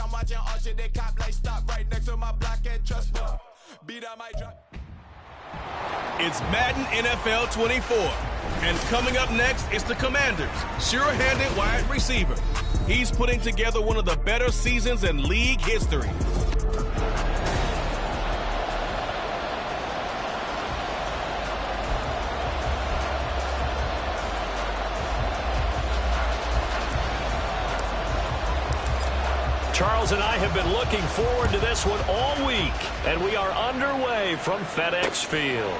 I'm watching all shit, they cop like stop right next to my block and trust me. Beat I might drop. It's Madden NFL 24. And coming up next is the Commanders' sure-handed wide receiver. He's putting together one of the better seasons in league history. Charles and I have been looking forward to this one all week, and we are underway from FedEx Field.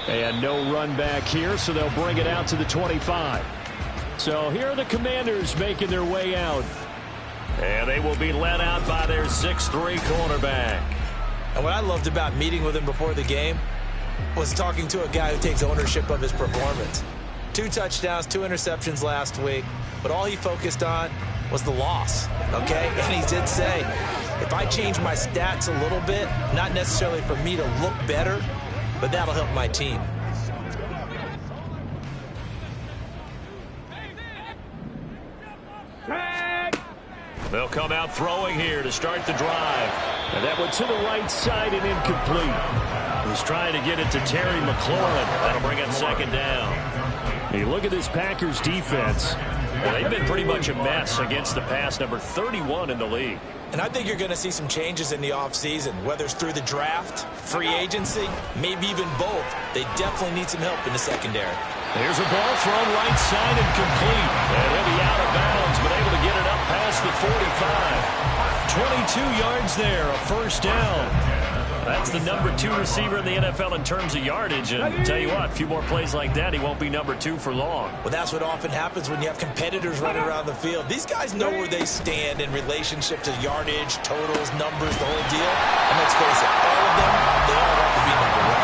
And no run back here, so they'll bring it out to the 25. So here are the Commanders making their way out. And they will be led out by their 6'3" cornerback. And what I loved about meeting with him before the game was talking to a guy who takes ownership of his performance. 2 touchdowns, 2 interceptions last week, but all he focused on was the loss, okay? And he did say, if I change my stats a little bit, not necessarily for me to look better, but that'll help my team. They'll come out throwing here to start the drive. And that went to the right side and incomplete. He's trying to get it to Terry McLaurin. That'll bring up second down. Hey, look at this Packers defense. Well, they've been pretty much a mess against the pass, number 31 in the league. And I think you're going to see some changes in the offseason, whether it's through the draft, free agency, maybe even both. They definitely need some help in the secondary. Here's a ball thrown right side and complete. And he'll be out of bounds, but able to get it up past the 45. 22 yards there, a first down. That's the number 2 receiver in the NFL in terms of yardage. And I'll tell you what, a few more plays like that, he won't be number 2 for long. Well, that's what often happens when you have competitors running around the field. These guys know where they stand in relationship to yardage, totals, numbers, the whole deal. And let's face it, all of them, they all want to be number 1.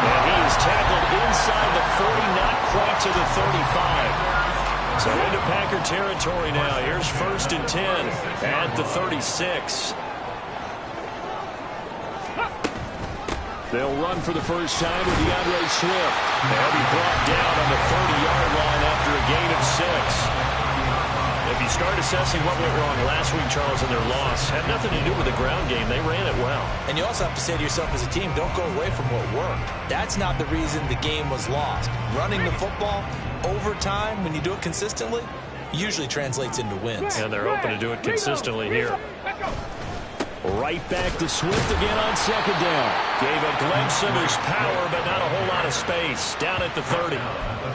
And he is tackled inside the 40, not quite to the 35. So into Packer territory now. Here's 1st and 10 at the 36. They'll run for the first time with DeAndre Swift. They'll be brought down on the 30-yard line after a gain of 6. If you start assessing what went wrong last week, Charles, in their loss, had nothing to do with the ground game. They ran it well. And you also have to say to yourself as a team, don't go away from what worked. That's not the reason the game was lost. Running the football over time, when you do it consistently, usually translates into wins. And they're hoping to do it consistently here. Right back to Swift again on second down. Gave a glimpse of his power, but not a whole lot of space. Down at the 30.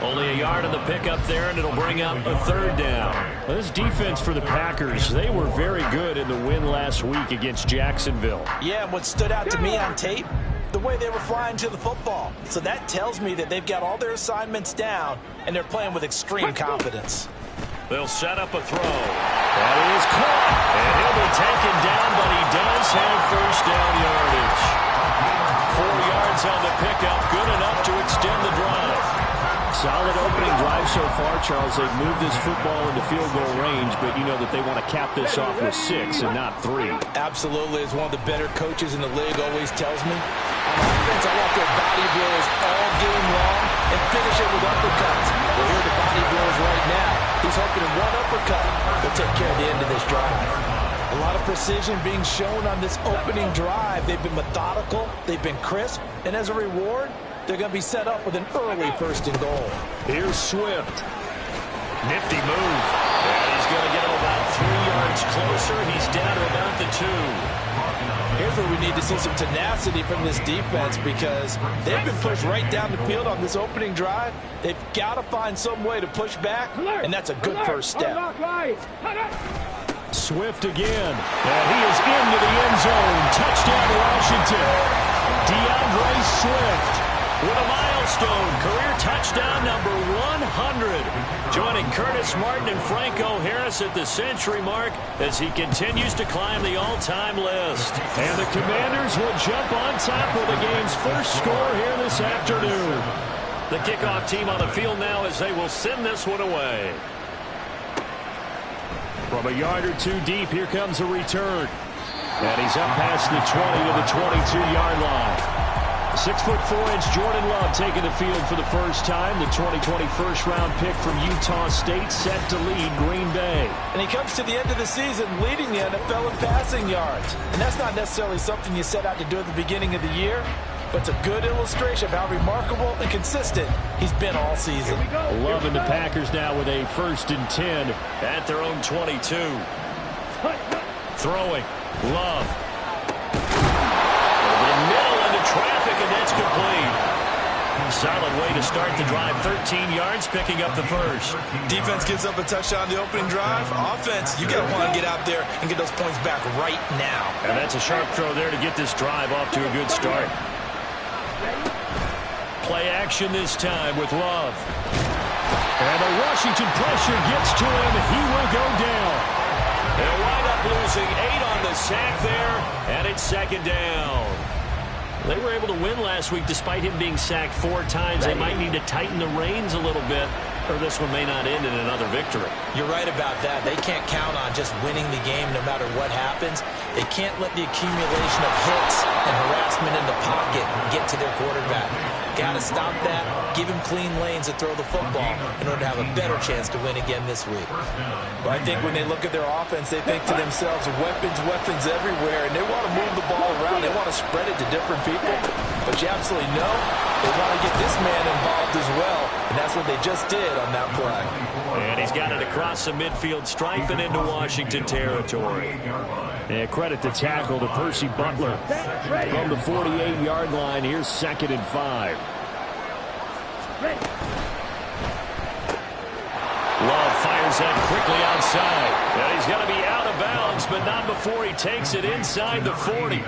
Only a yard on the pickup there, and it'll bring up a 3rd down. Well, this defense for the Packers, they were very good in the win last week against Jacksonville. Yeah, and what stood out to me on tape, the way they were flying to the football. So that tells me that they've got all their assignments down, and they're playing with extreme confidence. They'll set up a throw. That is caught. And he'll be taken down, but he does have first down yardage. 4 yards on the pickup, good enough to extend the drive. Solid opening drive so far, Charles. They've moved this football into field goal range, but you know that they want to cap this off with 6 and not 3. Absolutely. As one of the better coaches in the league always tells me, on offense, I want their body blows all game long and finish it with uppercuts. Well, here are the body blows right now. He's hoping in one uppercut will take care of the end of this drive. A lot of precision being shown on this opening drive. They've been methodical. They've been crisp. And as a reward, they're going to be set up with an early 1st and goal. Here's Swift. Nifty move. And he's going to get him about 3 yards closer. He's down to about the 2. Here's where we need to see some tenacity from this defense because they've been pushed right down the field on this opening drive. They've got to find some way to push back, and that's a good first step. Swift again. And he is into the end zone. Touchdown, Washington. DeAndre Swift with a milestone. Career touchdown number 100. Joining Curtis Martin and Franco Harris at the century mark as he continues to climb the all-time list. And the Commanders will jump on top of the game's first score here this afternoon. The kickoff team on the field now as they will send this one away. From a yard or 2 deep, here comes a return. And he's up past the 20 to the 22-yard line. 6'4" Jordan Love taking the field for the first time. The 2020 first-round pick from Utah State set to lead Green Bay. And he comes to the end of the season leading the NFL in passing yards. And that's not necessarily something you set out to do at the beginning of the year, but it's a good illustration of how remarkable and consistent he's been all season. Love and the Packers now with a 1st and 10 at their own 22. Throwing. Love. Over the middle into traffic, and that's complete. Solid way to start the drive. 13 yards, picking up the first. Defense gives up a touchdown the opening drive. Offense, you got to want to get out there and get those points back right now. And that's a sharp throw there to get this drive off to a good start. Play action this time with Love. And the Washington pressure gets to him. He will go down. They'll wind up losing 8 on the sack there, and it's 2nd down. They were able to win last week despite him being sacked 4 times. They might need to tighten the reins a little bit, or this one may not end in another victory. You're right about that. They can't count on just winning the game no matter what happens. They can't let the accumulation of hits and harassment in the pocket get to their quarterback. Got to stop that. Give him clean lanes to throw the football in order to have a better chance to win again this week. Well, I think when they look at their offense, they think to themselves, weapons everywhere, and they want to move the ball around. They want to spread it to different people. But you absolutely know they want to get this man involved as well, and that's what they just did on that play. And he's got it across the midfield stripe and into Washington territory. And credit the tackle to Percy Butler. From the 48-yard line, here's 2nd and 5. Love fires that quickly outside. And he's going to be out of bounds, but not before he takes it inside the 40.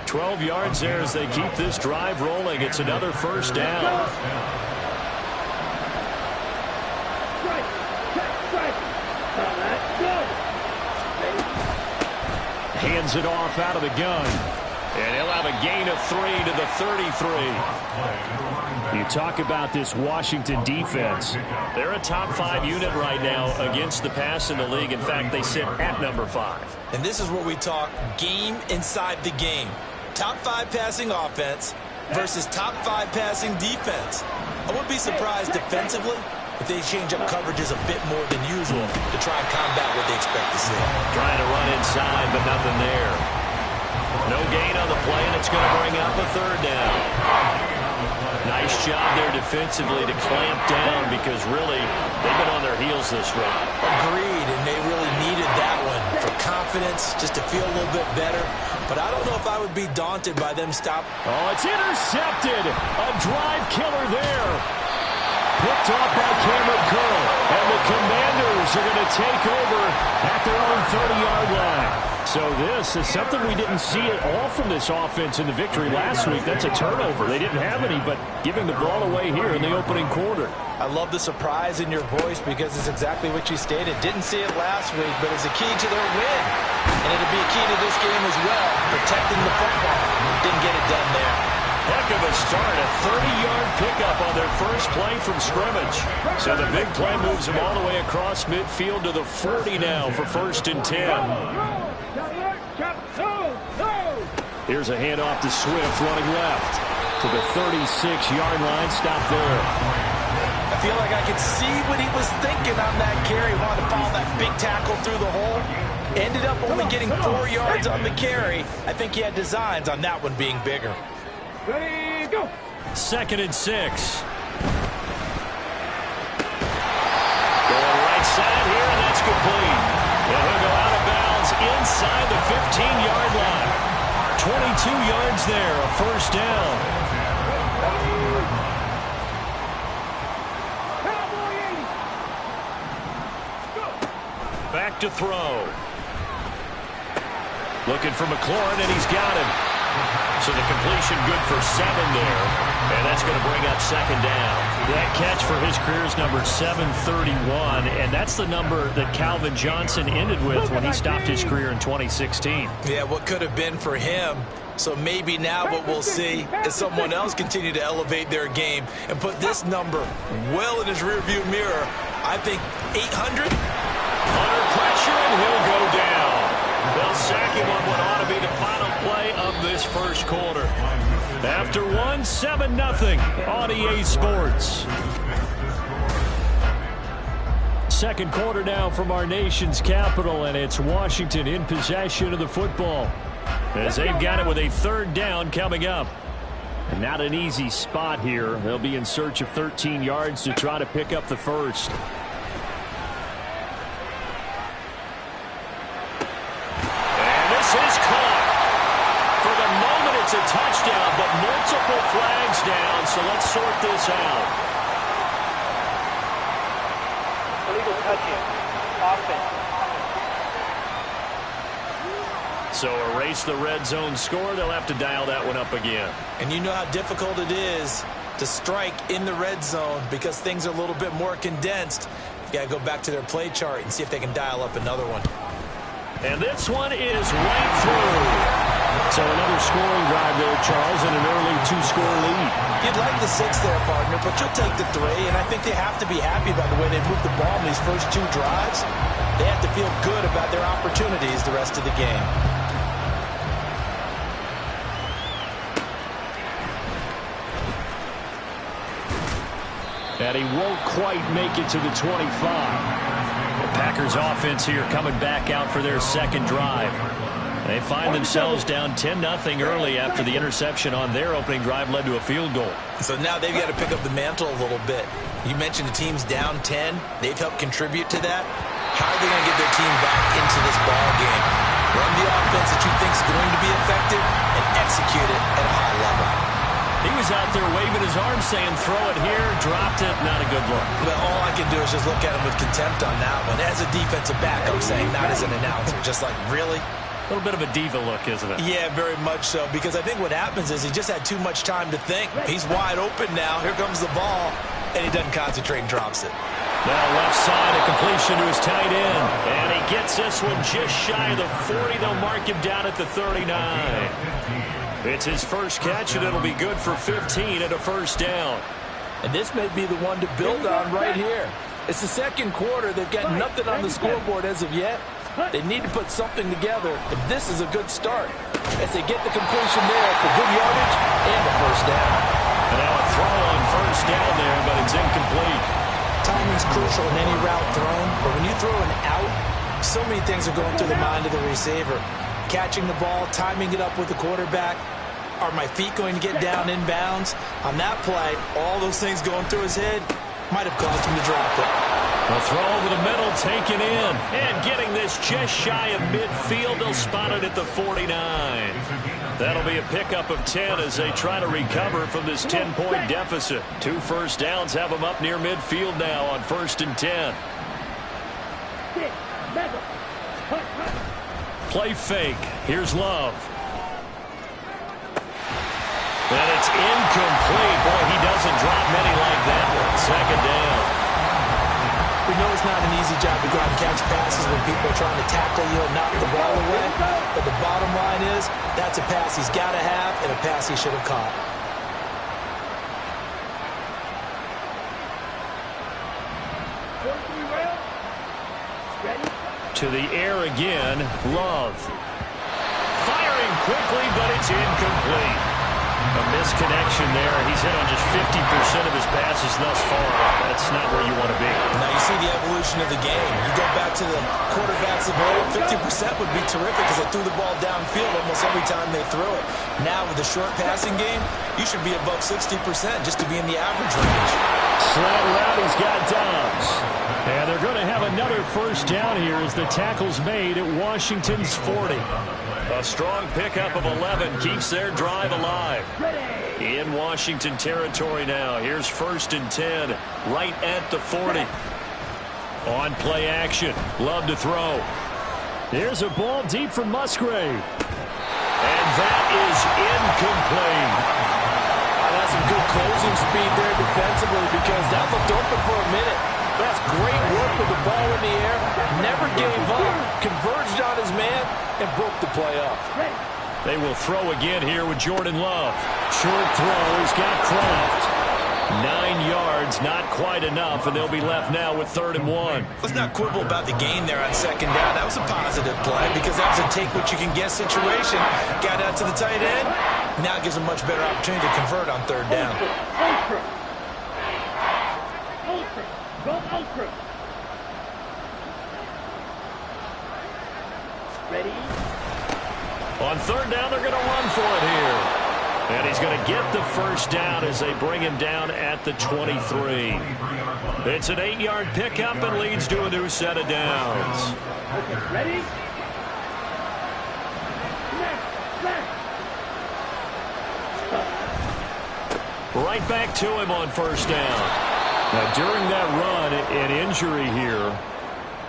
12 yards there as they keep this drive rolling. It's another 1st down. Hands it off out of the gun. And he'll have a gain of 3 to the 33. You talk about this Washington defense. They're a top 5 unit right now against the pass in the league. In fact, they sit at number 5. And this is where we talk game inside the game. Top 5 passing offense versus top 5 passing defense. I wouldn't be surprised defensively if they change up coverages a bit more than usual to try and combat what they expect to see. Trying to run inside, but nothing there. No gain on the play, and it's going to bring up a 3rd down. Nice job there defensively to clamp down because really they've been on their heels this week. Agreed, and they really needed that one for confidence, just to feel a little bit better. But I don't know if I would be daunted by them stop. Oh, it's intercepted. A drive killer there. Picked off by Cameron Curl. And the Commanders are going to take over at their own 30-yard line. So this is something we didn't see at all from this offense in the victory last week. That's a turnover. They didn't have any, but giving the ball away here in the opening quarter. I love the surprise in your voice because it's exactly what you stated. Didn't see it last week, but it's a key to their win. And it'll be a key to this game as well, protecting the football. Didn't get it done there. Heck of a start, a 30-yard pickup on their first play from scrimmage. So the big play moves them all the way across midfield to the 40 now for 1st and 10. Here's a handoff to Swift running left to the 36-yard line. Stop there. I feel like I could see what he was thinking on that carry. He wanted to follow that big tackle through the hole. Ended up only getting 4 yards on the carry. I think he had designs on that one being bigger. Ready, go. 2nd and 6. Going right side here, and that's complete. And he'll go out of bounds inside the 15-yard line. 22 yards there, a 1st down. Back to throw. Looking for McLaurin, and he's got him. So the completion good for 7 there. And that's going to bring up 2nd down. That catch for his career is number 731. And that's the number that Calvin Johnson ended with when he stopped his career in 2016. Yeah, what could have been for him. So maybe now what we'll see is someone else continue to elevate their game and put this number well in his rearview mirror. I think 800. Under pressure, and he'll go down. They'll sack him on what ought to be the final play of this first quarter. After one, 7-0 on EA Sports. Second quarter now from our nation's capital, and it's Washington in possession of the football as they've got it with a third down coming up. And not an easy spot here. They'll be in search of 13 yards to try to pick up the first. And this is caught. For the moment, it's a touchdown, but multiple flags down, so let's sort this out. Illegal touching. Offense. So erase the red zone score. They'll have to dial that one up again. And you know how difficult it is to strike in the red zone because things are a little bit more condensed. You got to go back to their play chart and see if they can dial up another one. And this one is right through. So another scoring drive there, Charles, and an early 2-score lead. You'd like the 6 there, partner, but you'll take the 3, and I think they have to be happy by the way they moved the ball in these first 2 drives. They have to feel good about their opportunities the rest of the game. And he won't quite make it to the 25. The Packers offense here coming back out for their second drive. They find themselves down 10-0 early after the interception on their opening drive led to a field goal. So now they've got to pick up the mantle a little bit. You mentioned the team's down 10. They've helped contribute to that. How are they going to get their team back into this ball game? Run the offense that you think is going to be effective and execute it at a high level. He was out there waving his arms saying, throw it here, dropped it, not a good look. Well, all I can do is just look at him with contempt on that one. As a defensive back, I'm saying, not as an announcer. Just like, really? A little bit of a diva look, isn't it? Yeah, very much so, because I think what happens is he just had too much time to think. He's wide open now. Here comes the ball, and he doesn't concentrate and drops it. Now left side, a completion to his tight end. And he gets this one just shy of the 40. They'll mark him down at the 39. It's his first catch, and it'll be good for 15 and a first down. And this may be the one to build on right here. It's the second quarter. They've got nothing on the scoreboard as of yet. They need to put something together, and this is a good start as they get the completion there for good yardage and a first down. And now a throw on first down there, but it's incomplete. Timing's crucial in any route thrown, but when you throw an out, so many things are going through the mind of the receiver. Catching the ball, timing it up with the quarterback. Are my feet going to get down inbounds? On that play, all those things going through his head might have caused him to drop it. A throw over the middle, taken in. And getting this just shy of midfield. They'll spot it at the 49. That'll be a pickup of 10 as they try to recover from this 10-point deficit. 2 first downs have them up near midfield now on 1st and 10. Play fake. Here's Love. And it's incomplete. Boy, he doesn't drop many like that one. Second down. We know it's not an easy job to go out and catch passes when people are trying to tackle you and knock the ball away. But the bottom line is, that's a pass he's got to have and a pass he should have caught. To the air again, Love. Firing quickly, but it's incomplete. A misconnection there. He's hit on just 50% of his passes thus far. That's not where you want to be. Now you see the evolution of the game. You go back to the quarterbacks of old, 50% would be terrific because they threw the ball downfield almost every time they threw it. Now with the short passing game, you should be above 60% just to be in the average range. Slant route, he's got Dobbs. And they're going to have another first down here as the tackle's made at Washington's 40. A strong pickup of 11 keeps their drive alive. In Washington territory now. Here's 1st and 10, right at the 40. On play action, Love to throw. Here's a ball deep from Musgrave. And that is incomplete. That's some good closing speed there defensively because that looked open for a minute. That's great work with the ball in the air. Never gave up, converged on his man, and broke the play up. They will throw again here with Jordan Love. Short throw, he's got Kraft. 9 yards, not quite enough, and they'll be left now with 3rd and 1. Let's not quibble about the gain there on 2nd down. That was a positive play because that was a take-what-you-can-get situation. Got out to the tight end. Now it gives a much better opportunity to convert on 3rd down. Ultra. Go ultra. Ready? On 3rd down, they're going to run for it here. And he's going to get the 1st down as they bring him down at the 23. It's an 8-yard pickup and leads to a new set of downs. Okay, ready? Right back to him on 1st down. Now, during that run, an injury here.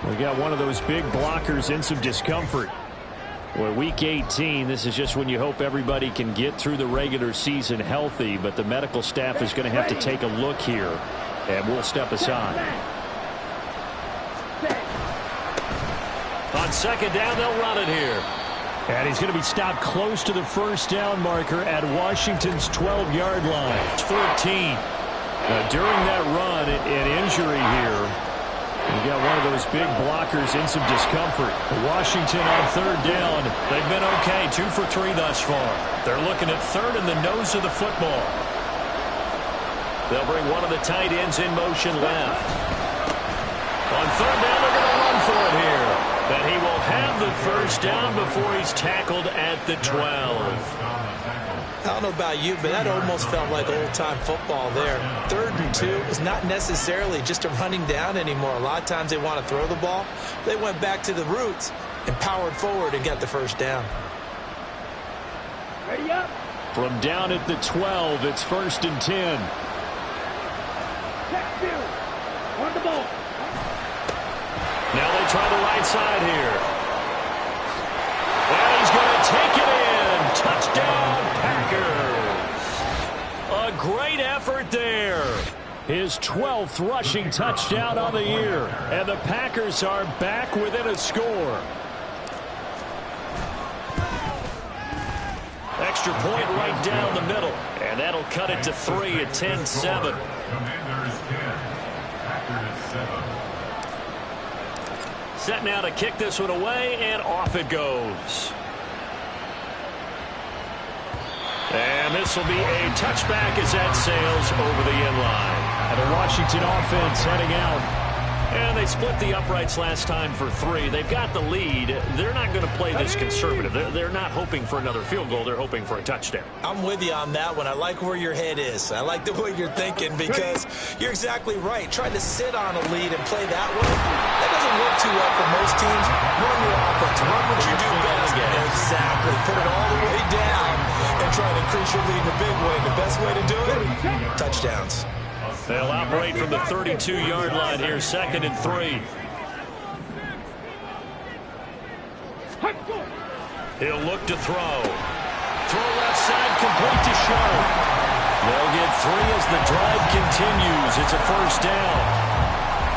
We got one of those big blockers in some discomfort. Well, week 18, this is just when you hope everybody can get through the regular season healthy, but the medical staff is going to have to take a look here, and we'll step aside. On 2nd down, they'll run it here. And he's going to be stopped close to the 1st down marker at Washington's 12-yard line. It's 14. Now, during that run, an injury here. We got one of those big blockers in some discomfort. Washington on 3rd down. They've been okay, 2 for 3 thus far. They're looking at 3rd in the nose of the football. They'll bring one of the tight ends in motion left. On 3rd down, they're going to run for it here. But he will have the 1st down before he's tackled at the 12. I don't know about you, but that almost felt like old-time football there. 3rd and 2 is not necessarily just a running down anymore. A lot of times they want to throw the ball. They went back to the roots and powered forward and got the 1st down. Ready up. From down at the 12, it's 1st and 10. Check 2. On the ball. Now they try the right side here. And he's going to take it in. Touchdown, Packers. A great effort there. His 12th rushing touchdown on the year. And the Packers are back within a score. Extra point right down the middle. And that'll cut it to 3 at 10-7. Set now to kick this one away, and off it goes. And this will be a touchback as that sails over the end line. And the Washington offense heading out. And they split the uprights last time for 3. They've got the lead. They're not going to play this conservative. They're not hoping for another field goal. They're hoping for a touchdown. I'm with you on that one. I like where your head is. I like the way you're thinking because you're exactly right. Trying to sit on a lead and play that way, that doesn't work too well for most teams. Run your offense. Run what you do best. Exactly. Put it all the way down and try to increase your lead in a big way. The best way to do it, touchdowns. They'll operate from the 32-yard line here, 2nd and 3. He'll look to throw. Throw left side, complete to Sharp. They'll get 3 as the drive continues. It's a 1st down.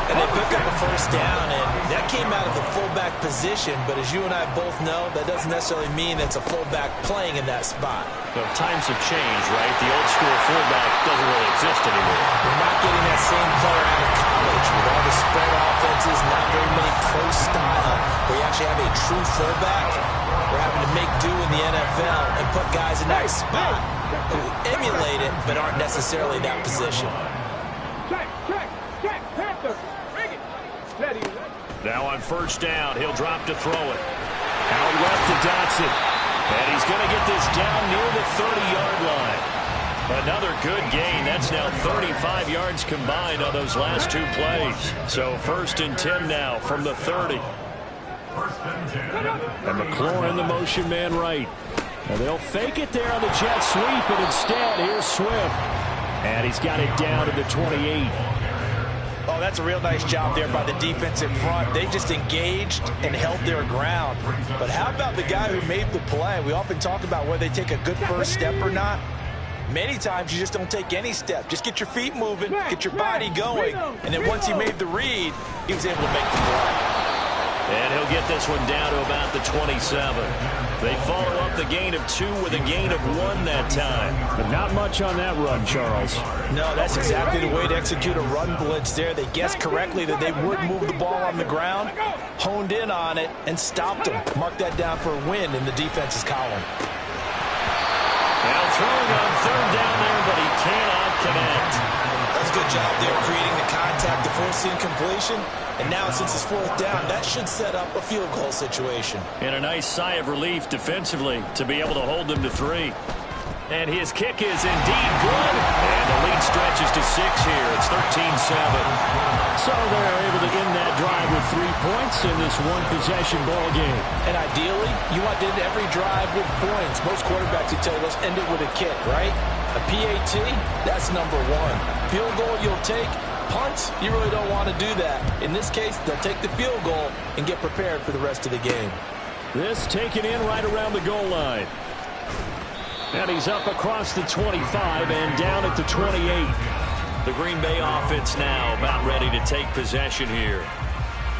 And they pick up a 1st down, and that came out of the fullback position. But as you and I both know, that doesn't necessarily mean it's a fullback playing in that spot. So times have changed, right? The old school fullback doesn't really exist anymore. We're not getting that same player out of college with all the spread offenses, not very many pro style, where you actually have a true fullback. We're having to make do in the NFL and put guys in that spot who emulate it but aren't necessarily that position. Check, Panther. Bring it. Steady. Now on 1st down, he'll drop to throw it. Out left to Dotson. And he's going to get this down near the 30-yard line. Another good gain. That's now 35 yards combined on those last 2 plays. So 1st and 10 now from the 30. And McClure in the motion man right. And they'll fake it there on the jet sweep, and instead, here's Swift. And he's got it down to the 28. Oh, that's a real nice job there by the defense in front. They just engaged and held their ground. But how about the guy who made the play? We often talk about whether they take a good first step or not. Many times you just don't take any step. Just get your feet moving, get your body going, and then once he made the read, he was able to make the play. And he'll get this one down to about the 27. They follow up the gain of 2 with a gain of 1 that time. But not much on that run, Charles. No, that's exactly the way to execute a run blitz there. They guessed correctly that they would move the ball on the ground, honed in on it, and stopped them. Mark that down for a win in the defense's column. Now throwing on 3rd down there, but he cannot connect. That's a good job there creating the contact to force the incompletion. And now since it's 4th down, that should set up a field goal situation. And a nice sigh of relief defensively to be able to hold them to 3. And his kick is indeed good. And the lead stretches to 6 here. It's 13-7. So they're able to end that drive with 3 points in this one-possession ball game. And ideally, you want to end every drive with points. Most quarterbacks would tell you, let's end it with a kick, right? A PAT, that's number 1. Field goal you'll take. Punts, you really don't want to do that. In this case, they'll take the field goal and get prepared for the rest of the game. This taken in right around the goal line. And he's up across the 25 and down at the 28. The Green Bay offense now about ready to take possession here.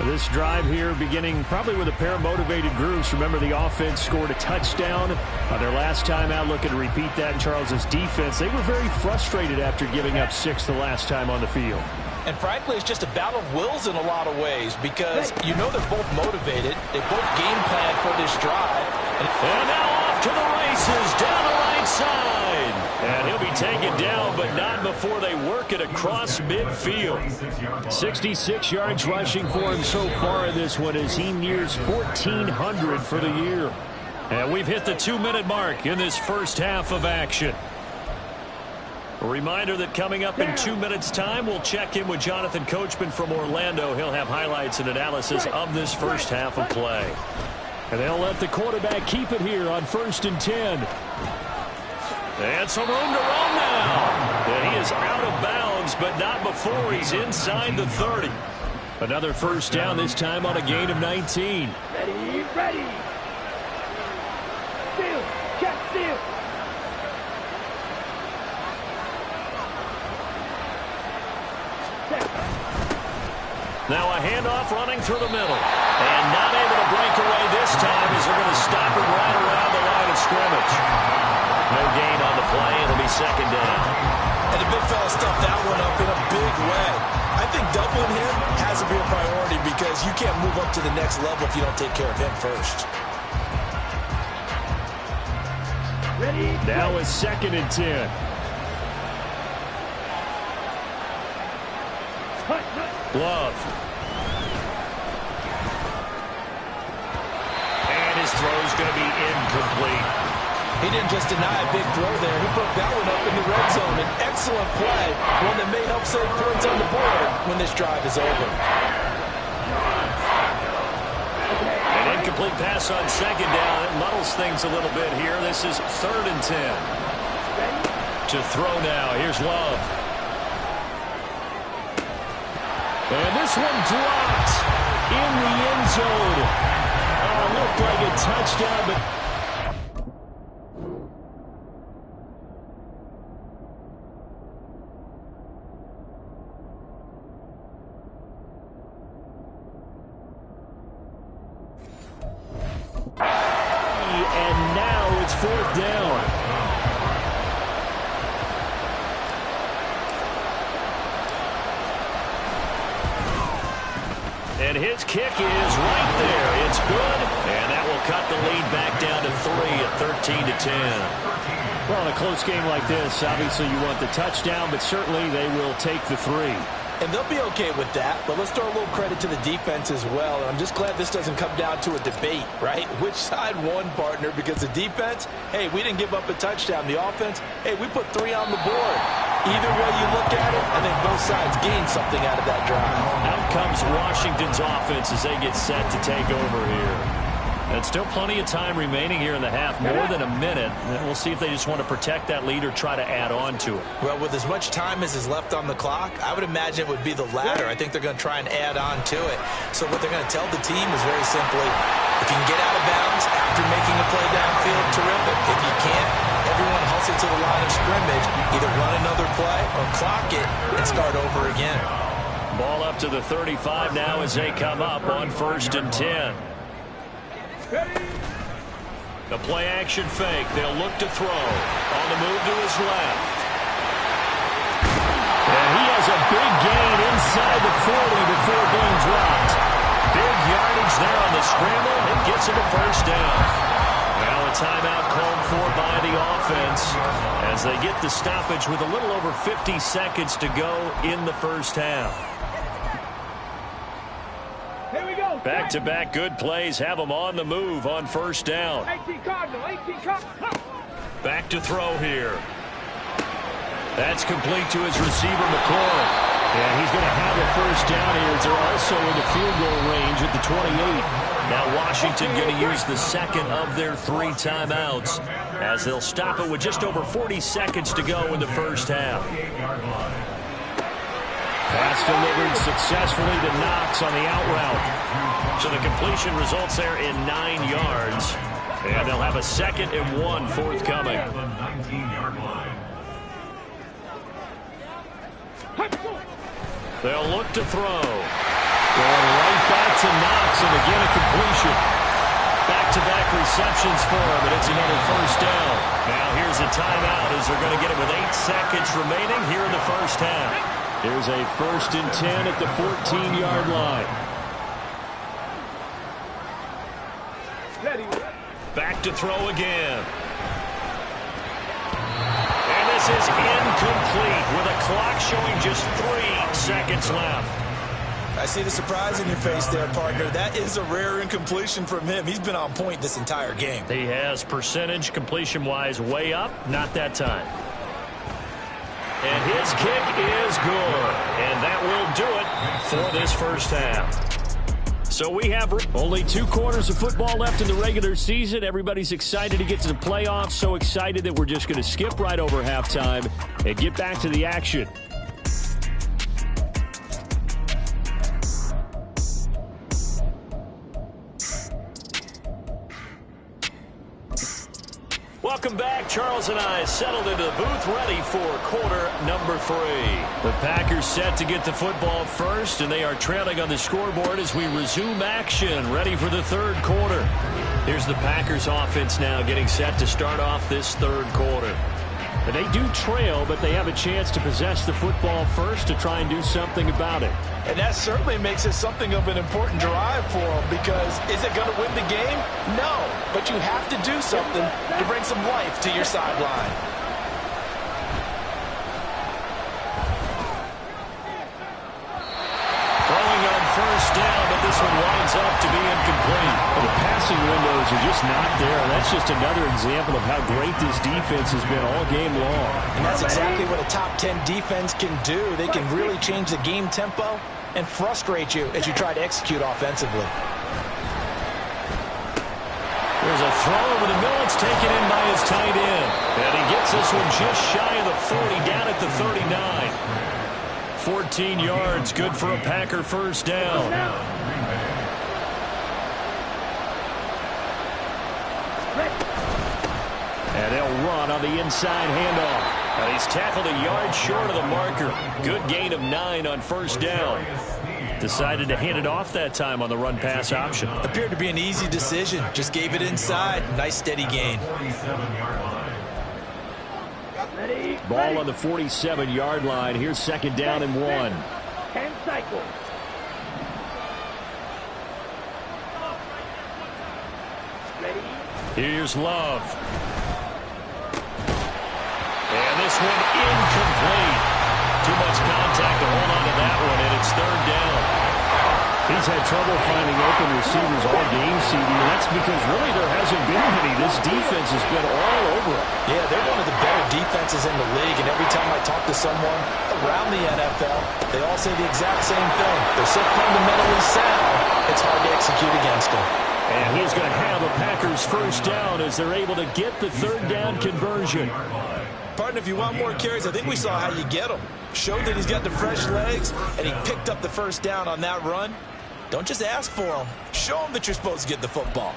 This drive here beginning probably with a pair of motivated groups. Remember, the offense scored a touchdown on their last time out. Looking to repeat that in Charles's defense. They were very frustrated after giving up 6 the last time on the field. And frankly, it's just a battle of wills in a lot of ways because you know they're both motivated. They both game plan for this drive. And now off to the races down the right side. And he'll be taken down, but not before they work it across midfield. 66 yards rushing for him so far in this one as he nears 1,400 for the year. And we've hit the 2-minute mark in this first half of action. A reminder that coming up in 2 minutes' time, we'll check in with Jonathan Coachman from Orlando. He'll have highlights and analysis of this first half of play. And they'll let the quarterback keep it here on 1st and 10. And some room to run now. And he is out of bounds, but not before he's inside the 30. Another first down, this time on a gain of 19. Ready, ready. Steal, check, steal. Now a handoff running through the middle. And not able to break away this time as they're going to stop him right around the line of scrimmage. No gain on the play. It'll be 2nd down. And the big fella stuffed that one up in a big way. I think doubling him has to be a priority because you can't move up to the next level if you don't take care of him first. Ready. Now it's 2nd and 10. Love. And his throw's going to be incomplete. He didn't just deny a big throw there. He put that one up in the red zone. An excellent play, one that may help save points on the board when this drive is over. An incomplete pass on 2nd down. It muddles things a little bit here. This is 3rd and 10. To throw now. Here's Love. And this one dropped in the end zone. Oh, looked like a touchdown, but... And now it's 4th down. And his kick is right there. It's good. And that will cut the lead back down to 3 at 13-10. Well, in a close game like this, obviously you want the touchdown, but certainly they will take the 3. And they'll be okay with that, but let's throw a little credit to the defense as well. And I'm just glad this doesn't come down to a debate, right? Which side won, partner? Because the defense, hey, we didn't give up a touchdown. The offense, hey, we put 3 on the board. Either way you look at it, I think both sides gained something out of that drive. Out comes Washington's offense as they get set to take over here. And still plenty of time remaining here in the half, more than a minute. And we'll see if they just want to protect that lead or try to add on to it. Well, with as much time as is left on the clock, I would imagine it would be the latter. I think they're going to try and add on to it. So what they're going to tell the team is very simply, if you can get out of bounds after making a play downfield, terrific. If you can't, everyone hustle to the line of scrimmage, either run another play or clock it and start over again. Ball up to the 35 now as they come up on 1st and 10. The play action fake. They'll look to throw. On the move to his left. And he has a big gain inside the 40 before being dropped. Big yardage there on the scramble. It gets him a 1st down. Now a timeout called for by the offense as they get the stoppage with a little over 50 seconds to go in the 1st half. Here we go. Back-to-back good plays have them on the move on 1st down. 18 Cardinal, 18 Cardinal. Back to throw here. That's complete to his receiver, McCoy. And he's going to have a 1st down here as they're also in the field goal range at the 28. Now Washington going to use the 2nd of their 3 timeouts as they'll stop it with just over 40 seconds to go in the 1st half. Pass delivered successfully to Knox on the out route. So the completion results there in 9 yards. And they'll have a 2nd and 1 forthcoming. They'll look to throw. Going right back to Knox, and again a completion. Back-to-back receptions for him, and it's another 1st down. Now here's a timeout as they're going to get it with 8 seconds remaining here in the 1st half. Here's a 1st and 10 at the 14-yard line. Back to throw again. And this is incomplete with a clock showing just 3 seconds left. I see the surprise in your face there, partner. That is a rare incompletion from him. He's been on point this entire game. He has percentage completion-wise way up, not that time. And his kick is good. And that will do it for this 1st half. So we have only 2 quarters of football left in the regular season. Everybody's excited to get to the playoffs. So excited that we're just going to skip right over halftime and get back to the action. Welcome back. Charles and I settled into the booth, ready for quarter number 3. The Packers set to get the football first, and they are trailing on the scoreboard as we resume action, ready for the 3rd quarter. Here's the Packers offense now getting set to start off this 3rd quarter. And they do trail, but they have a chance to possess the football first to try and do something about it. And that certainly makes it something of an important drive for them, because is it going to win the game? No, but you have to do something to bring some life to your sideline. Throwing on 1st down, but this one winds up to be incomplete. Well, the passing windows are just not there. That's just another example of how great this defense has been all game long. And that's exactly what a top 10 defense can do. They can really change the game tempo and frustrate you as you try to execute offensively. There's a throw over the middle. It's taken in by his tight end. And he gets this one just shy of the 40, down at the 39. 14 yards, good for a Packer 1st down. And they'll run on the inside handoff. And he's tackled a yard short of the marker. Good gain of 9 on 1st down. Decided to hand it off that time on the run-pass option. Appeared to be an easy decision. Just gave it inside. Nice steady gain. Ball on the 47-yard line. Here's 2nd down and 1. 10 cycles. Here's Love. And this one incomplete. Too much contact to hold on to that one, and it's 3rd down. He's had trouble finding open receivers all game, CD, and that's because really there hasn't been any. This defense has been all over it. Yeah, they're one of the better defenses in the league, and every time I talk to someone around the NFL, they all say the exact same thing. They're so fundamentally sound, it's hard to execute against them. And he's going to have a Packers 1st down as they're able to get the 3rd down conversion. Partner, if you want more carries, I think we saw how you get them. Showed that he's got the fresh legs, and he picked up the 1st down on that run. Don't just ask for them. Show them that you're supposed to get the football.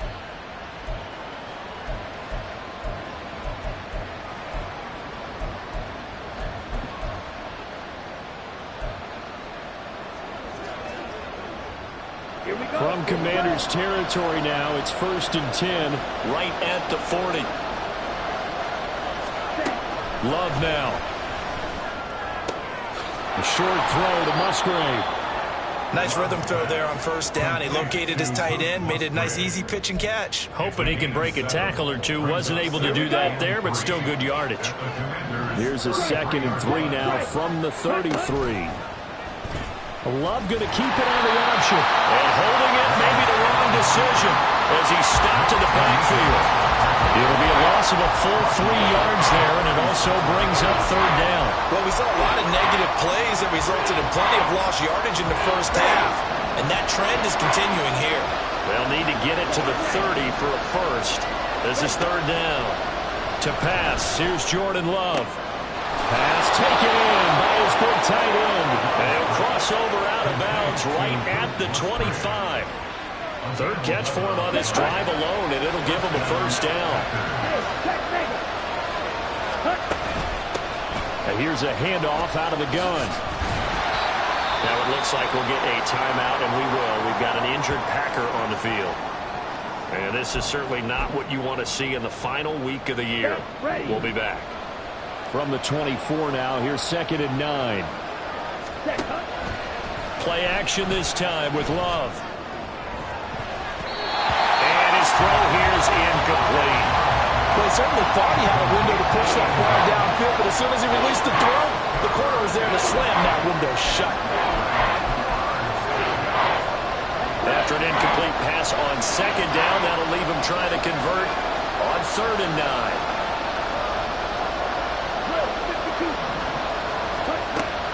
From Commanders territory now, it's 1st and 10, right at the 40. Love now. A short throw to Musgrave. Nice rhythm throw there on 1st down. He located his tight end, made it a nice easy pitch and catch. Hoping he can break a tackle or two. Wasn't able to do that there, but still good yardage. Here's a 2nd and 3 now from the 33. Love going to keep it on the option. And holding it, maybe the wrong decision as he stopped in the backfield. It'll be a loss of a full 3 yards there, and it also brings up 3rd down. Well, we saw a lot of negative plays that resulted in plenty of lost yardage in the 1st half, and that trend is continuing here. They'll need to get it to the 30 for a first. This is 3rd down. To pass, here's Jordan Love. Pass taken in by his big tight end. And he'll cross over out of bounds right at the 25. 3rd catch for him on this drive alone, and it'll give him a 1st down. And here's a handoff out of the gun. Now it looks like we'll get a timeout, and we will. We've got an injured Packer on the field. And this is certainly not what you want to see in the final week of the year. We'll be back. From the 24 now, here's 2nd and 9. Play action this time with Love. And his throw here is incomplete. Well, he certainly thought he had a window to push that ball downfield, but as soon as he released the throw, the corner was there to slam that window shut. After an incomplete pass on 2nd down, that'll leave him trying to convert on 3rd and 9.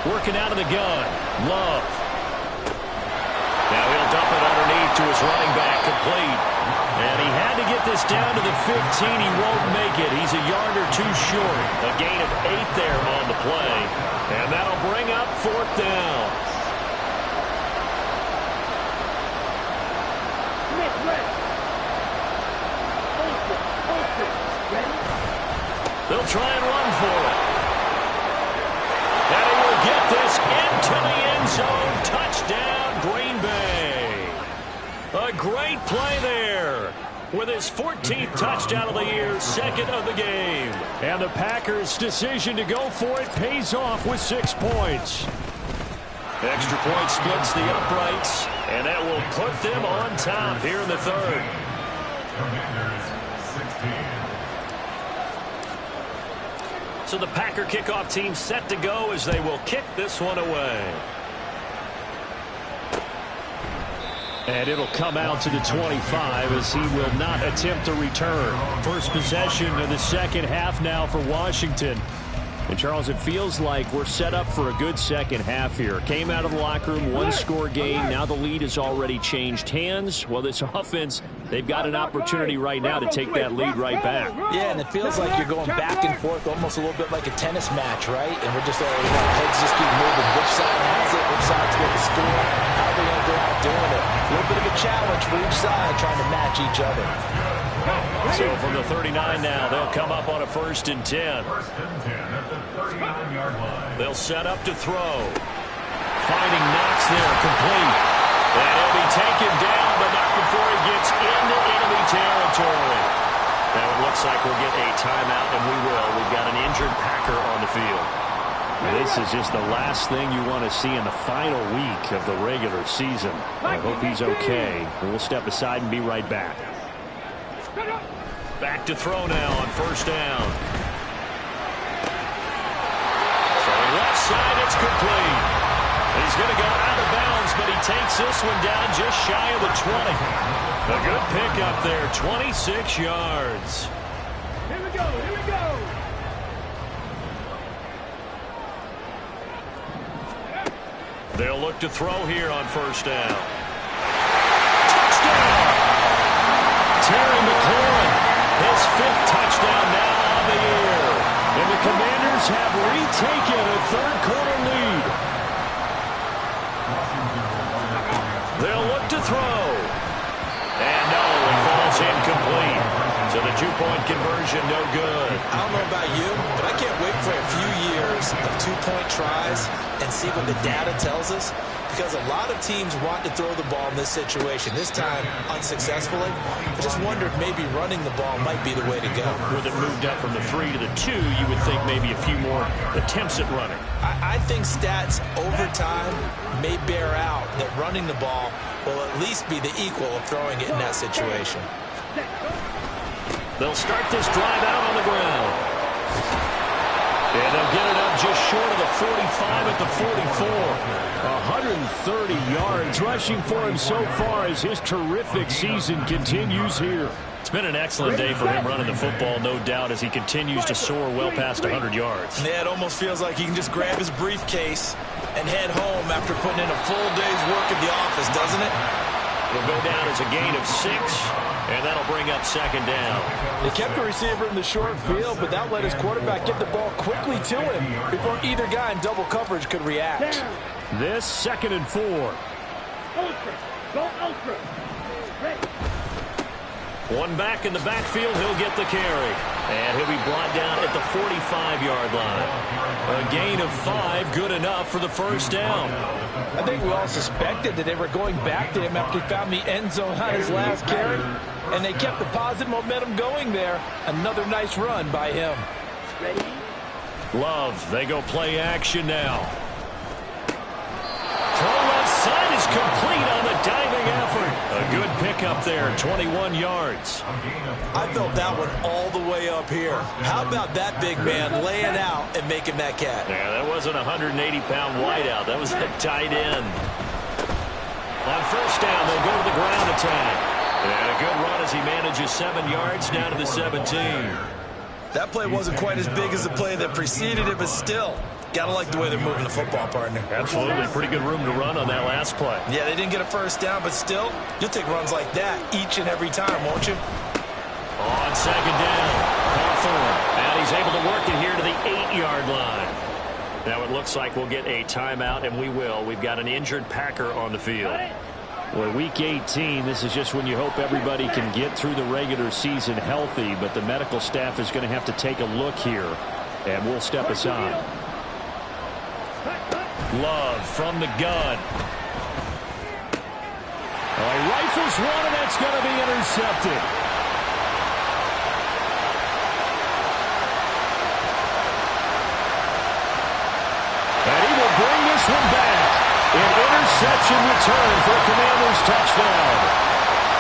Working out of the gun. Love. Now he'll dump it underneath to his running back, complete. And he had to get this down to the 15. He won't make it. He's a yard or 2 short. A gain of 8 there on the play. And that'll bring up 4th down. They'll try and run for it. And he will get this into the end zone. Touchdown, Green Bay. A great play there. With his 14th touchdown of the year, 2nd of the game. And the Packers' decision to go for it pays off with 6 points. Extra point splits the uprights, and that will put them on top here in the 3rd. So the Packer kickoff team set to go as they will kick this one away. And it'll come out to the 25 as he will not attempt to return. First possession of the 2nd half now for Washington. And, Charles, it feels like we're set up for a good 2nd half here. Came out of the locker room, 1-score game. Now the lead has already changed hands. Well, this offense, they've got an opportunity right now to take that lead right back. Yeah, and it feels like you're going back and forth almost a little bit like a tennis match, right? And we're just all, heads just keep moving. Which side has it? Which side's going to score? How are they going to go out doing it? A little bit of a challenge for each side trying to match each other. So from the 39 now, they'll come up on a 1st and 10. They'll set up to throw. Finding Knox there, complete. And he'll be taken down, but not before he gets into enemy territory. Now it looks like we'll get a timeout, and we will. We've got an injured Packer on the field. This is just the last thing you want to see in the final week of the regular season. I hope he's okay. And we'll step aside and be right back. Back to throw now on 1st down. Throwing left side, it's complete. He's going to go out of bounds, but he takes this one down just shy of the 20. A good pickup there, 26 yards. Here we go, here we go. They'll look to throw here on 1st down. Touchdown! Terry McLaurin, his 5th touchdown now on the year. And the Commanders have retaken a 3rd-quarter lead. They'll look to throw. And no, it falls incomplete. So the 2-point conversion, no good. I don't know about you, but I can't wait for a few years of 2-point tries and see what the data tells us. because a lot of teams want to throw the ball in this situation. This time, unsuccessfully. I just wonder if maybe running the ball might be the way to go. With it moved up from the 3 to the 2, you would think maybe a few more attempts at running. I think stats over time may bear out that running the ball will at least be the equal of throwing it in that situation. They'll start this drive out on the ground. And they'll get it up just short of the 45 at the 44. 130 yards rushing for him so far as his terrific season continues here. It's been an excellent day for him running the football, no doubt, as he continues to soar well past 100 yards. Yeah, it almost feels like he can just grab his briefcase and head home after putting in a full day's work at the office, doesn't it? It'll go down as a gain of 6, and that'll bring up second down. They kept the receiver in the short field, but that let his quarterback get the ball quickly to him before either guy in double coverage could react. This 2nd and 4. Ultra. Go ultra. Ready. One back in the backfield, he'll get the carry. And he'll be brought down at the 45-yard line. A gain of 5, good enough for the first down. I think we all suspected that they were going back to him after he found the end zone on his last carry. And they kept the positive momentum going there. Another nice run by him. Ready. Love, they go play action now. Throw left side is complete on the diving effort. A good pickup there, 21 yards. I felt that one all the way up here. How about that big man laying out and making that catch? Yeah, that wasn't a 180-pound wideout. That was a tight end. On first down, they'll go to the ground attack. And a good run as he manages 7 yards down to the 17. That play wasn't quite as big as the play that preceded it, but still, gotta like the way they're moving the football, partner. Absolutely. Pretty good room to run on that last play. Yeah, they didn't get a first down, but still, you'll take runs like that each and every time, won't you? On second down, Hawthorne. And he's able to work it here to the 8-yard line. Now it looks like we'll get a timeout, and we will. We've got an injured Packer on the field. Well, week 18, this is just when you hope everybody can get through the regular season healthy, but the medical staff is going to have to take a look here, and we'll step aside. Love from the gun. Oh, he rifles one, and that's going to be intercepted. And he will bring this one back. An interception return for a Commanders touchdown.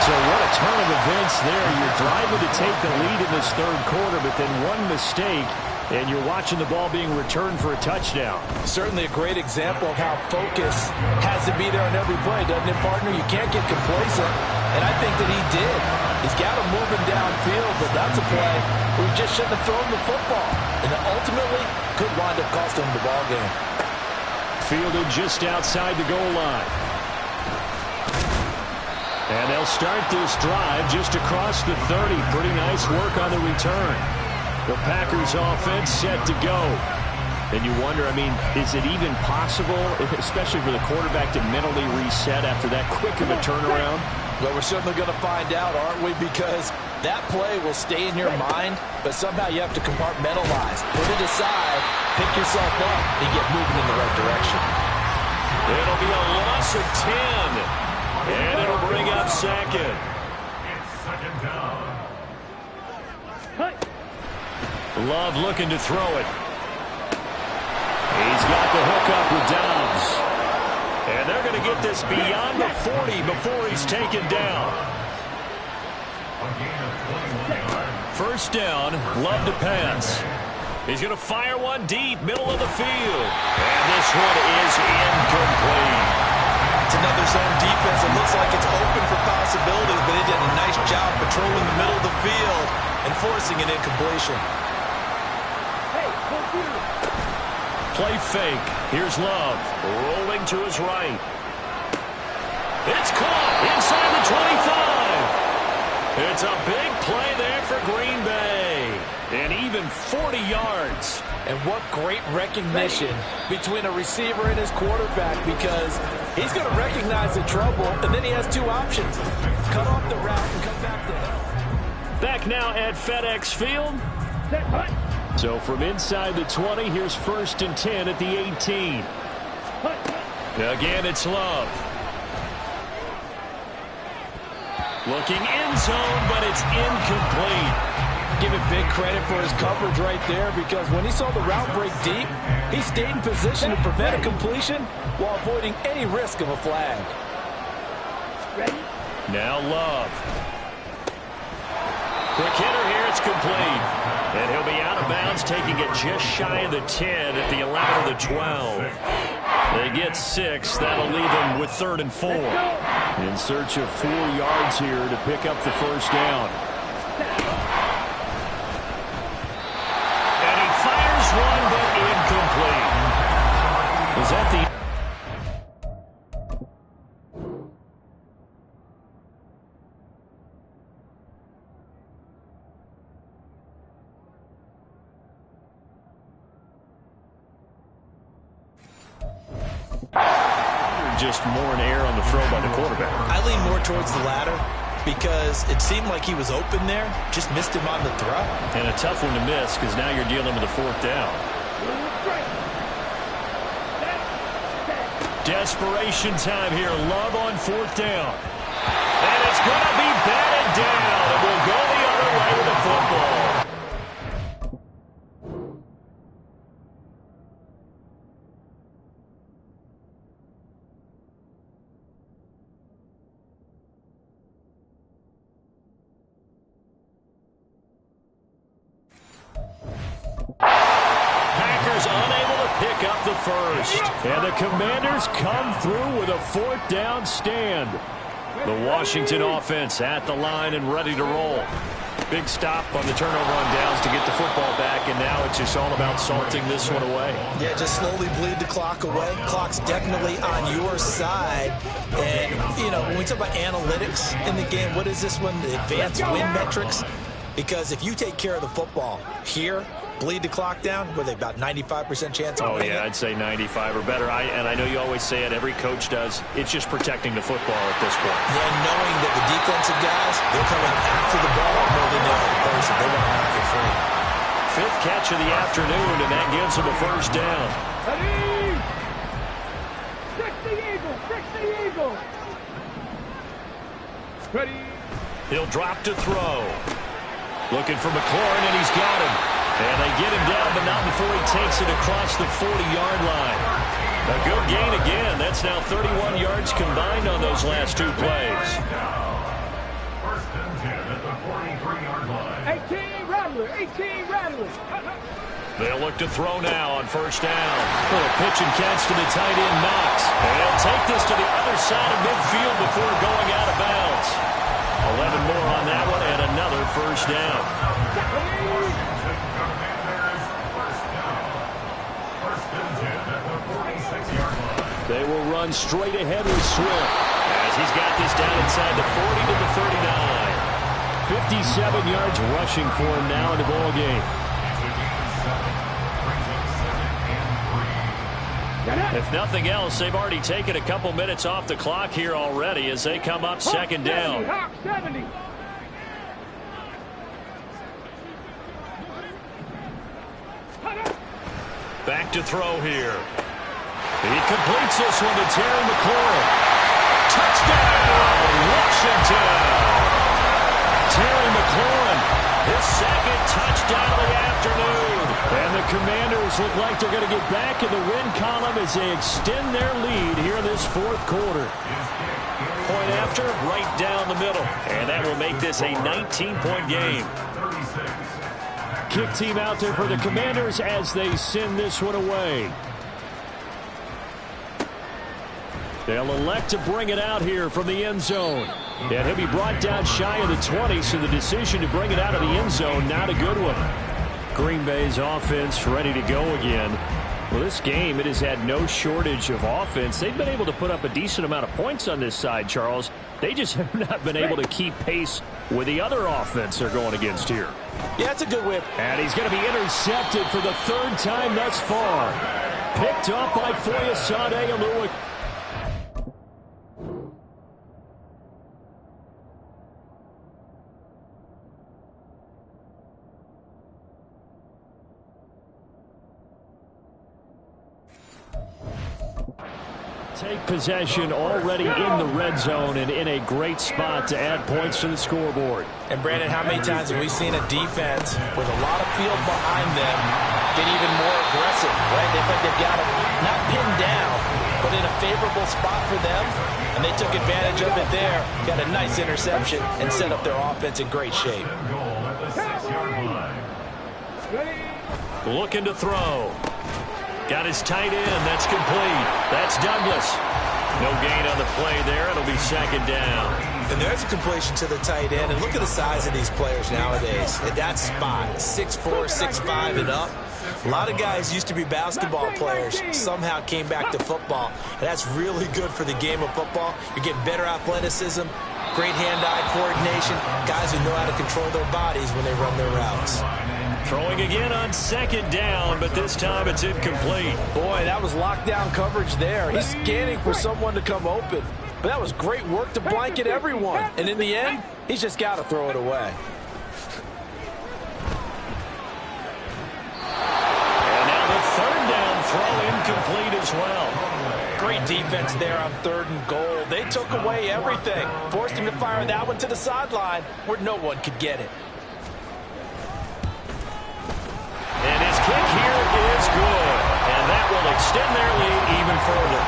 So what a turn of events there. You're driving to take the lead in this third quarter, but then one mistake, and you're watching the ball being returned for a touchdown. Certainly a great example of how focus has to be there on every play, doesn't it, partner? You can't get complacent, and I think that he did. He's got him moving downfield, but that's a play where he just shouldn't have thrown the football, and it ultimately could wind up costing him the ball game. Fielded just outside the goal line. And they'll start this drive just across the 30. Pretty nice work on the return. The Packers offense set to go. And you wonder, I mean, is it even possible, especially for the quarterback, to mentally reset after that quick of a turnaround? Well, we're certainly going to find out, aren't we? Because that play will stay in your mind, but somehow you have to compartmentalize. Put it aside, pick yourself up, and get moving in the right direction. It'll be a loss of 10. And it'll bring up second. Love looking to throw it. He's got the hook up with Dobbs. And they're going to get this beyond the 40 before he's taken down. First down, Love to pass. He's going to fire one deep, middle of the field. And this one is incomplete. It's another zone defense. It looks like it's open for possibilities, but it did a nice job patrolling the middle of the field and forcing an incompletion. Play fake. Here's Love. Rolling to his right. It's caught inside the 25. It's a big play there for Green Bay. And even 40 yards. And what great recognition between a receiver and his quarterback, because he's going to recognize the trouble, and then he has two options. Cut off the route and come back to help. Back now at FedEx Field. So from inside the 20, here's 1st and 10 at the 18. Again, it's Love. Looking end zone, but it's incomplete. Give it big credit for his coverage right there, because when he saw the route break deep, he stayed in position to prevent a completion while avoiding any risk of a flag. Ready? Now Love. Quick hitter here, it's complete. And he'll be out of bounds, taking it just shy of the 10 at the 11 of the 12. They get 6. That'll leave them with 3rd and 4. In search of 4 yards here to pick up the first down. And he fires one, but incomplete. Was that the... just more in air on the throw by the quarterback? I lean more towards the latter because it seemed like he was open there, just missed him on the throw. And a tough one to miss because now you're dealing with a 4th down. Desperation time here. Love on 4th down. And it's going to be batted down. And we'll go the other way with the football. First. And the Commanders come through with a 4th down stand. The Washington offense at the line and ready to roll. Big stop on the turnover on downs to get the football back, and now it's just all about salting this one away. Yeah, just slowly bleed the clock away. Clock's definitely on your side. And, you know, when we talk about analytics in the game, what is this one? The advanced win metrics? Because if you take care of the football here, bleed the clock down, were they about 95% chance of winning? Oh, yeah, I'd say 95 or better. And I know you always say it, every coach does. It's just protecting the football at this point. Yeah, knowing that the defensive guys, they're coming after the ball more than the other person. They want to knock it free. 5th catch of the afternoon, and that gives them a first down. Ready? Fix the eagle! Fix the eagle! Ready? He'll drop to throw. Looking for McLaurin, and he's got him. And they get him down, but not before he takes it across the 40-yard line. A good gain again. That's now 31 yards combined on those last 2 plays. First and 10 at the 43-yard line. 18 Rattler! 18 Rattler! They'll look to throw now on first down. Little pitch and catch to the tight end, Knox. And he'll take this to the other side of midfield before going out of bounds. 11 more on that one, and another first down. They will run straight ahead with Swift as he's got this down inside the 40 to the 39. 57 yards rushing for him now in the ball game. If nothing else, they've already taken a couple minutes off the clock here already as they come up 2nd down. 70. Back to throw here. He completes this one to Terry McLaurin. Touchdown, Washington! Terry McLaurin, his 2nd touchdown of the afternoon. And the Commanders look like they're going to get back in the win column as they extend their lead here in this 4th quarter. Point after, right down the middle. And that will make this a 19-point game. Kick team out there for the Commanders as they send this one away. They'll elect to bring it out here from the end zone. And he'll be brought down shy of the 20, so the decision to bring it out of the end zone, not a good one. Green Bay's offense ready to go again. Well, this game, it has had no shortage of offense. They've been able to put up a decent amount of points on this side, Charles. They just have not been able to keep pace with the other offense they're going against here. Yeah, it's a good whip. And he's going to be intercepted for the 3rd time thus far. Picked up by Foyesade Alua. Take possession already in the red zone and in a great spot to add points to the scoreboard. And Brandon, how many times have we seen a defense with a lot of field behind them get even more aggressive, right? They think they've got them not pinned down, but in a favorable spot for them, and they took advantage of it there, got a nice interception, and set up their offense in great shape. Looking to throw. Got his tight end. That's complete. That's Douglas. No gain on the play there. It'll be second down. And there's a completion to the tight end. And look at the size of these players nowadays. At that spot, 6'4", 6'5", and up. A lot of guys used to be basketball players, somehow came back to football. And that's really good for the game of football. You're getting better athleticism, great hand-eye coordination, guys who know how to control their bodies when they run their routes. Throwing again on second down, but this time it's incomplete. Boy, that was lockdown coverage there. He's scanning for someone to come open. But that was great work to blanket everyone. And in the end, he's just got to throw it away. And now the third down throw incomplete as well. Great defense there on 3rd and goal. They took away everything. Forced him to fire that one to the sideline where no one could get it. And his kick here is good. And that will extend their lead even further.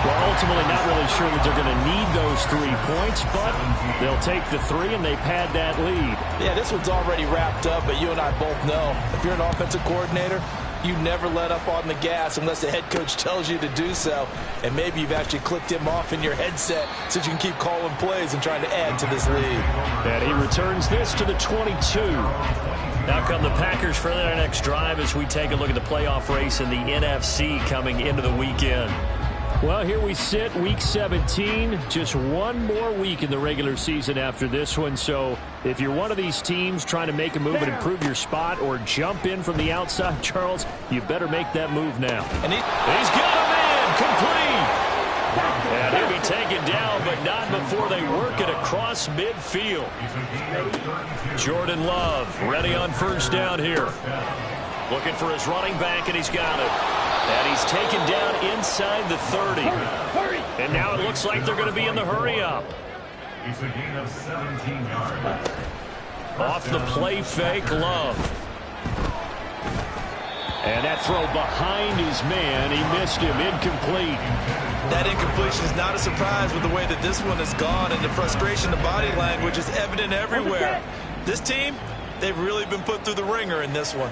Well, ultimately not really sure that they're going to need those 3 points, but they'll take the 3 and they pad that lead. Yeah, this one's already wrapped up, but you and I both know if you're an offensive coordinator, you never let up on the gas unless the head coach tells you to do so. And maybe you've actually clicked him off in your headset so you can keep calling plays and trying to add to this lead. And he returns this to the 22. Now come the Packers for their next drive as we take a look at the playoff race in the NFC coming into the weekend. Well, here we sit, Week 17. Just one more week in the regular season after this one. So if you're one of these teams trying to make a move and improve your spot or jump in from the outside, Charles, you better make that move now. And he's got him in, complete. And he'll be taken down, but not before they work it across midfield. Jordan Love ready on first down here. Looking for his running back, and he's got it. And he's taken down inside the 30. And now it looks like they're going to be in the hurry-up. It's a gain of 17 yards. Off the play fake, Love. And that throw behind his man. He missed him, incomplete. That incompletion is not a surprise with the way that this one has gone, and the frustration, the body language is evident everywhere. This team, they've really been put through the ringer in this one.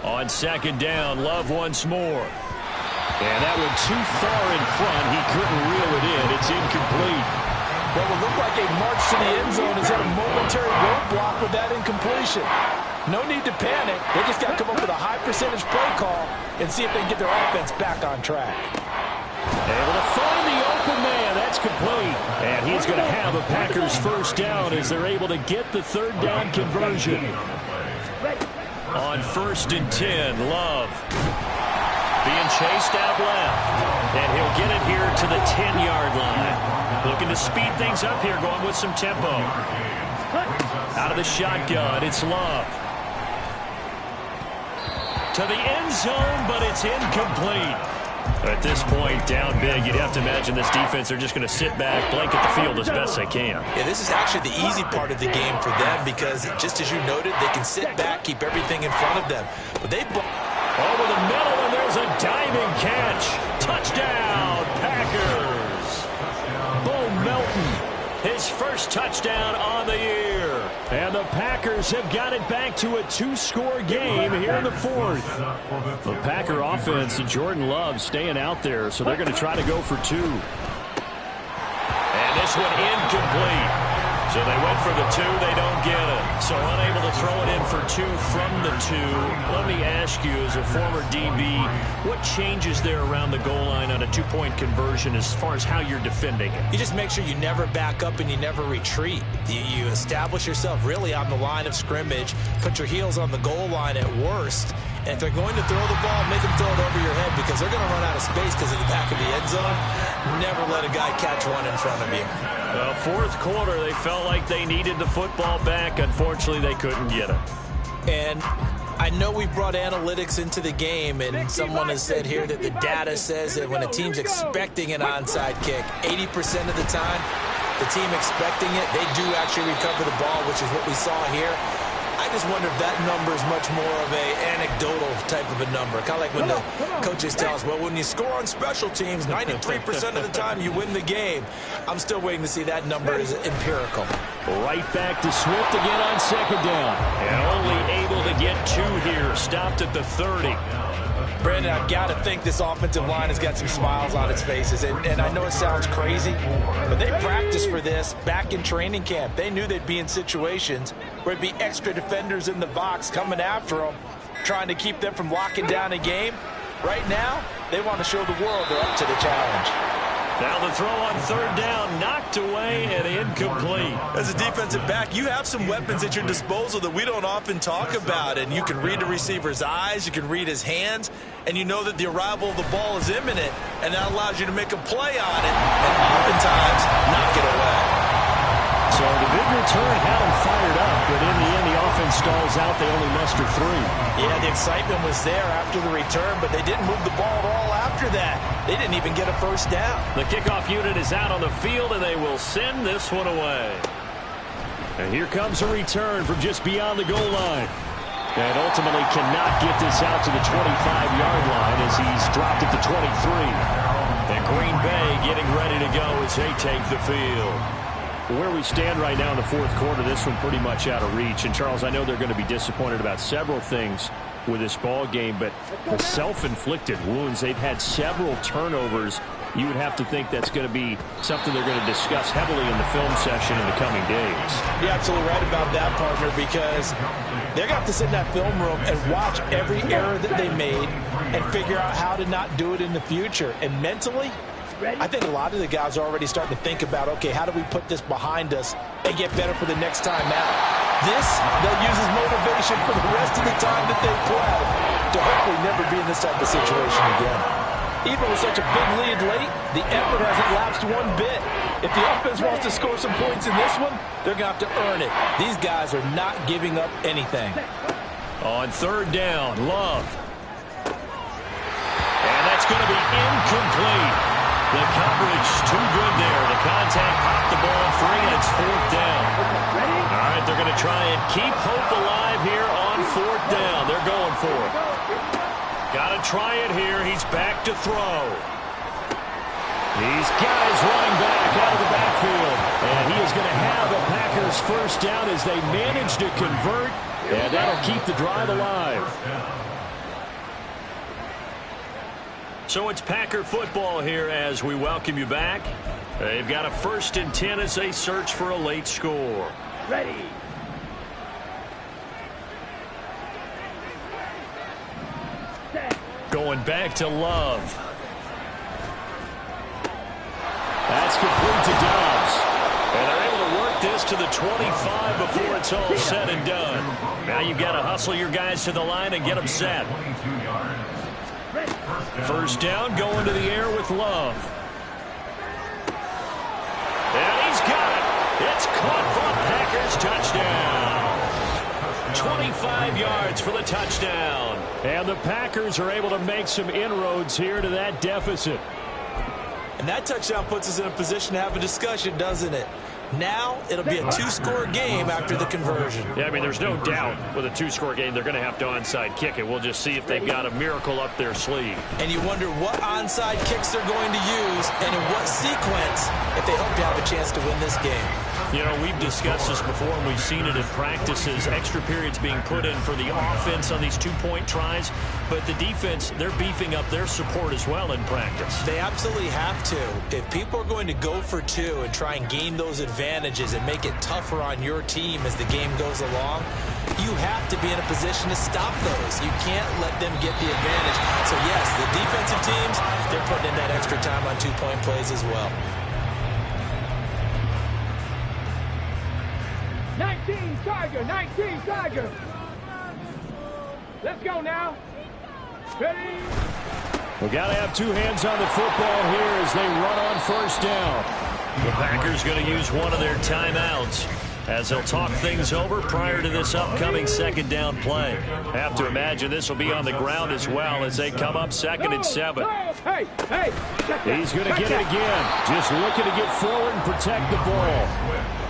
On second down, Love once more. And that one too far in front. He couldn't reel it in. It's incomplete. What would look like a march to the end zone has hit a momentary roadblock with that incompletion. No need to panic. They just got to come up with a high percentage play call and see if they can get their offense back on track. Able to find the open man. That's complete. And he's going to have a Packers first down as they're able to get the third down conversion. On 1st and 10, Love being chased out left. And he'll get it here to the 10-yard line. Looking to speed things up here, going with some tempo. Out of the shotgun, it's Love. To the end zone, but it's incomplete. At this point, down big, you'd have to imagine this defense, they're just going to sit back, blanket the field as best they can. Yeah, this is actually the easy part of the game for them because, just as you noted, they can sit back, keep everything in front of them. But they over the middle, and there's a diving catch. Touchdown, Packers. Bo Melton, his first touchdown on the year. And the Packers have got it back to a 2-score game here in the 4th. The Packer offense and Jordan Love staying out there, so they're going to try to go for 2. And this one incomplete. So they went for the 2, they don't get it. So unable to throw it in for 2 from the 2. Let me ask you, as a former DB, what changes there around the goal line on a 2-point conversion as far as how you're defending it? You just make sure you never back up and you never retreat. You establish yourself really on the line of scrimmage, put your heels on the goal line at worst. And if they're going to throw the ball, make them throw it over your head because they're going to run out of space because of the back of the end zone. Never let a guy catch one in front of you. Well, 4th quarter, they felt like they needed the football back. Unfortunately, they couldn't get it. And I know we brought analytics into the game, and someone has said here that the data says that when a team's expecting an onside kick, 80% of the time, the team expecting it, they do actually recover the ball, which is what we saw here. I just wonder if that number is much more of a anecdotal type of a number. Kind of like when the coaches tell us, well, when you score on special teams, 93% of the time you win the game. I'm still waiting to see that number is empirical. Right back to Swift again on second down. And only able to get 2 here. Stopped at the 30. Brandon, I've got to think this offensive line has got some smiles on its faces. And I know it sounds crazy, but they practiced for this back in training camp. They knew they'd be in situations where it'd be extra defenders in the box coming after them, trying to keep them from locking down a game. Right now, they want to show the world they're up to the challenge. Now the throw on third down, knocked away and incomplete. As a defensive back, you have some weapons at your disposal that we don't often talk about. And you can read the receiver's eyes, you can read his hands, and you know that the arrival of the ball is imminent. And that allows you to make a play on it and oftentimes knock it away. So the big return had them fired up, but in the end, the offense stalls out. They only muster 3. Yeah, the excitement was there after the return, but they didn't move the ball at all after that. They didn't even get a first down. The kickoff unit is out on the field, and they will send this one away. And here comes a return from just beyond the goal line. And ultimately cannot get this out to the 25-yard line as he's dropped it to 23. And Green Bay getting ready to go as they take the field. Where we stand right now in the fourth quarter, this one pretty much out of reach. And, Charles, I know they're going to be disappointed about several things with this ball game, but the self-inflicted wounds, they've had several turnovers. You would have to think that's going to be something they're going to discuss heavily in the film session in the coming days. You're absolutely right about that, partner, because they're going to have to sit in that film room and watch every error that they made and figure out how to not do it in the future. And mentally, I think a lot of the guys are already starting to think about, okay, how do we put this behind us and get better for the next time out? This, they'll use as motivation for the rest of the time that they play to hopefully never be in this type of situation again. Even with such a big lead late, the effort hasn't lapsed one bit. If the offense wants to score some points in this one, they're going to have to earn it. These guys are not giving up anything. On third down, Love. And that's going to be incomplete. The coverage too good there. The contact popped the ball free, and it's fourth down. All right, they're going to try and keep hope alive here on fourth down. They're going for it. Got to try it here. He's back to throw. These guys running back out of the backfield. And he is going to have a Packers first down as they manage to convert. And that'll keep the drive alive. So it's Packer football here as we welcome you back. They've got a 1st and 10 as they search for a late score. Ready. Going back to Love. That's complete to Dobbs. And they're able to work this to the 25 before it's all said and done. Now you've got to hustle your guys to the line and get them set. First down, going to the air with Love. And he's got it. It's caught for a Packers touchdown. 25 yards for the touchdown. And the Packers are able to make some inroads here to that deficit. And that touchdown puts us in a position to have a discussion, doesn't it? Now it'll be a 2-score game after the conversion. Yeah, I mean, there's no doubt with a 2-score game they're going to have to onside kick it. We'll just see if they've got a miracle up their sleeve. And you wonder what onside kicks they're going to use and in what sequence if they hope to have a chance to win this game. You know, we've discussed this before, and we've seen it in practices. Extra periods being put in for the offense on these 2-point tries. But the defense, they're beefing up their support as well in practice. They absolutely have to. If people are going to go for 2 and try and gain those advantages and make it tougher on your team as the game goes along, you have to be in a position to stop those. You can't let them get the advantage. So, yes, the defensive teams, they're putting in that extra time on 2-point plays as well. 19 Tiger. Let's go now. Ready? We got to have 2 hands on the football here as they run on first down. The Packers going to use one of their timeouts. as he'll talk things over prior to this upcoming second down play. Have to imagine this will be on the ground as well as they come up 2nd and 7. He's going to get it again. Just looking to get forward and protect the ball.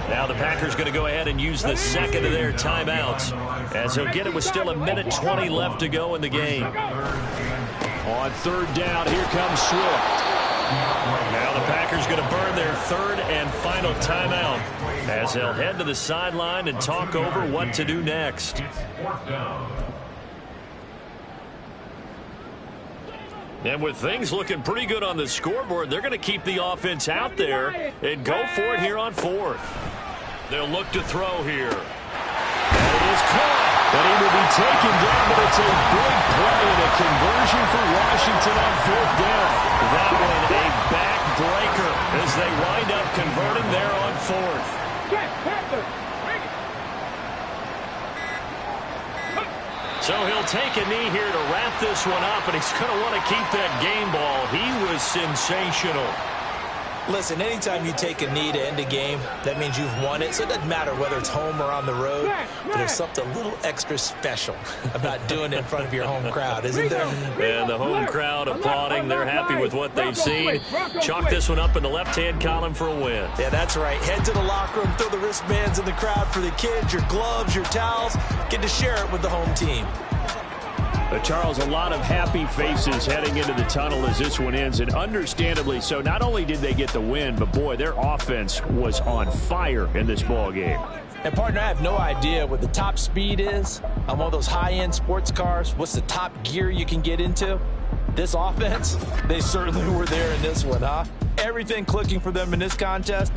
Now the Packers going to go ahead and use the second of their timeouts as he'll get it with still 1:20 left to go in the game. On 3rd down, here comes Swift. Now the Packers going to burn their 3rd and final timeout as they'll head to the sideline and talk over what to do next. And with things looking pretty good on the scoreboard, they're going to keep the offense out there and go for it here on 4th. They'll look to throw here. And it is caught. But he will be taken down, but it's a big play and a conversion for Washington on 4th down. That one a backbreaker as they wind up converting there on 4th. So he'll take a knee here to wrap this one up, and he's going to want to keep that game ball. He was sensational. Listen, anytime you take a knee to end a game, that means you've won it. So it doesn't matter whether it's home or on the road. But there's something a little extra special about doing it in front of your home crowd, isn't there? And the home crowd applauding. They're happy with what they've seen. Chalk this one up in the left-hand column for a win. Yeah, that's right. Head to the locker room, throw the wristbands in the crowd for the kids, your gloves, your towels. Get to share it with the home team. But Charles, a lot of happy faces heading into the tunnel as this one ends, and understandably so. Not only did they get the win, but boy, their offense was on fire in this ball game. And partner, I have no idea what the top speed is on one of those high-end sports cars. What's the top gear you can get into? This offense, they certainly were there in this one, huh? Everything clicking for them in this contest.